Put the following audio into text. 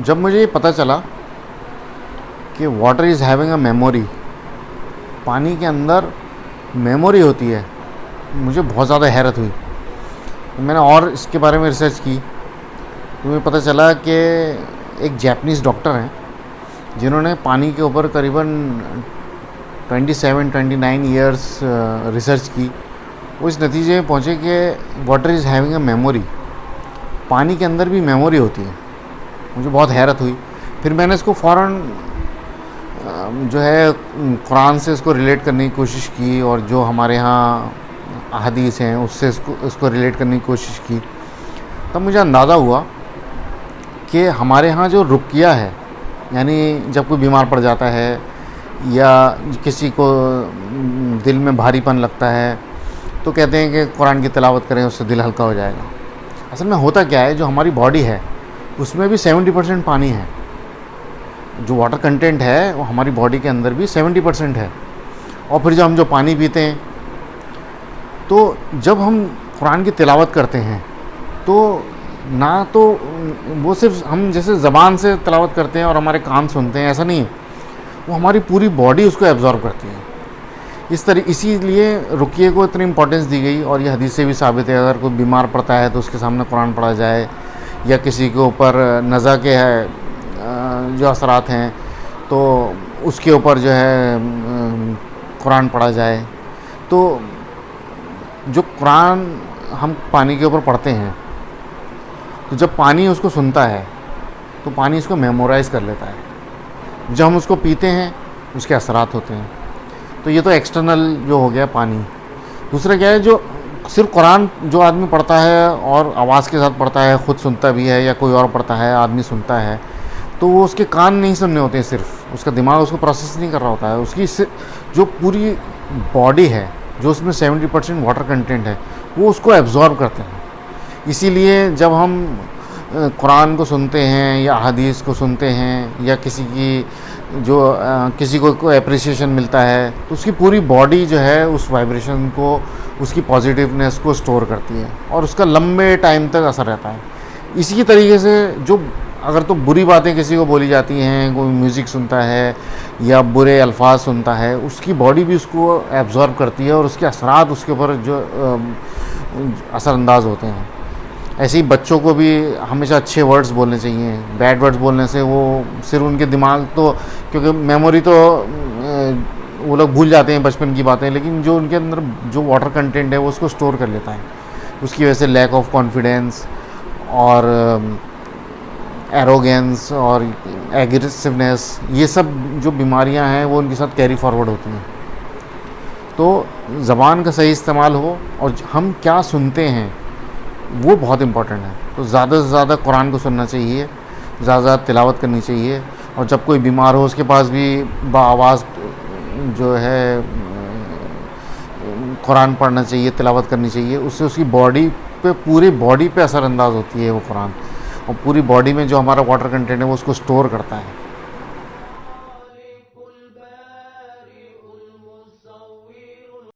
جب مجھے یہ پتہ چلا کہ water is having a memory, پانی کے اندر میموری ہوتی ہے، مجھے بہت زیادہ حیرت ہوئی. میں نے اور اس کے بارے میں ریسرچ کی تو مجھے پتہ چلا کہ ایک جیپنیز ڈاکٹر ہیں جنہوں نے پانی کے اوپر قریباً 27-29 ایئرس ریسرچ کی. وہ اس نتیجے میں پہنچے کہ water is having a memory, پانی کے اندر بھی میموری ہوتی ہے. مجھے بہت حیرت ہوئی. پھر میں نے اس کو فوراً جو ہے قرآن سے اس کو ریلیٹ کرنے کی کوشش کی، اور جو ہمارے ہاں احادیث ہیں اس سے اس کو ریلیٹ کرنے کی کوشش کی. تب مجھے اندازہ ہوا کہ ہمارے ہاں جو رقیہ ہے، یعنی جب کوئی بیمار پڑ جاتا ہے یا کسی کو دل میں بھاری پن لگتا ہے تو کہتے ہیں کہ قرآن کی تلاوت کریں، اس سے دل ہلکا ہو جائے گا. اصل میں ہوتا کیا ہے، جو ہماری باڈی ہے اس میں بھی 70% پانی ہے. جو واٹر کنٹینٹ ہے وہ ہماری باڈی کے اندر بھی 70% ہے. اور پھر ہم جو پانی پیتے ہیں، تو جب ہم قرآن کی تلاوت کرتے ہیں تو نہ تو وہ صرف ہم جیسے زبان سے تلاوت کرتے ہیں اور ہمارے کان سنتے ہیں، ایسا نہیں ہے. وہ ہماری پوری باڈی اس کو ایبزارو کرتی ہے. اسی لیے رقیے کو اتنی امپورٹنس دی گئی. اور یہ حدیث سے بھی ثابت ہے، اگر کوئی بیمار پڑتا ہے تو اس کے سامنے قرآن پڑھا جائے، یا کسی کے اوپر نزع کے جو اثرات ہیں تو اس کے اوپر جو ہے قرآن پڑھا جائے. تو جو قرآن ہم پانی کے اوپر پڑھتے ہیں، تو جب پانی اس کو سنتا ہے تو پانی اس کو میمورائز کر لیتا ہے. جب ہم اس کو پیتے ہیں اس کے اثرات ہوتے ہیں. تو یہ تو ایکسٹرنل جو ہو گیا پانی. دوسرا کیا ہے، جو صرف قرآن جو آدمی پڑھتا ہے اور آواز کے ساتھ پڑھتا ہے، خود سنتا بھی ہے یا کوئی اور پڑھتا ہے، آدمی سنتا ہے، تو وہ اس کے کان نہیں سننے ہوتے ہیں، صرف اس کا دماغ اس کو پروسیس نہیں کر رہا ہوتا ہے. اس کی جو پوری باڈی ہے، جو اس میں 70% واٹر کنٹینٹ ہے، وہ اس کو ایبزارب کرتے ہیں. اسی لیے جب ہم قرآن کو سنتے ہیں یا احادیث کو سنتے ہیں، یا کسی کو اپریسیشن ملتا ہے، تو اس کی پوری باڈی جو ہے اس وائبریشن کو، اس کی پازیٹیونیس کو سٹور کرتی ہے، اور اس کا لمبے ٹائم تک اثر رہتا ہے. اسی طریقے سے جو اگر تو بری باتیں کسی کو بولی جاتی ہیں، کوئی میوزک سنتا ہے یا برے الفاظ سنتا ہے، اس کی باڈی بھی اس کو ایبزارب کرتی ہے، اور اس کے اثرات اس کے اوپر جو اثر انداز ہوتے ہیں. ایسے ہی بچوں کو بھی ہمیشہ اچھے ورڈز بولنے چاہیے. بیڈ ورڈز بولنے سے وہ صرف ان کے دماغ تو، کیونکہ میموری تو وہ لوگ بھول جاتے ہیں بچپن کی باتیں، لیکن جو ان کے اندر جو واٹر کنٹینٹ ہے وہ اس کو سٹور کر لیتا ہے. اس کی وجہ سے لیک آف کانفیڈینس اور ایروگینس اور ایگریسونیس، یہ سب جو بیماریاں ہیں وہ ان کے ساتھ کیری فارورڈ ہوتی ہیں. تو زبان کا صحیح استعمال ہو، اور ہم کیا سنتے ہیں وہ بہت امپورٹنٹ ہے. تو زیادہ سے زیادہ قرآن کو سننا چاہیے، زیادہ سے زیادہ تلاوت کرنی چاہیے. اور جب کوئی بیمار ہو اس کے پاس بھی بآواز جو ہے قرآن پڑھنا چاہیے، تلاوت کرنی چاہیے. اس سے اس کی باڈی پہ، پوری باڈی پہ اثر انداز ہوتی ہے وہ قرآن، اور پوری باڈی میں جو ہمارا واٹر کنٹینٹ ہے وہ اس کو سٹور کرتا ہے.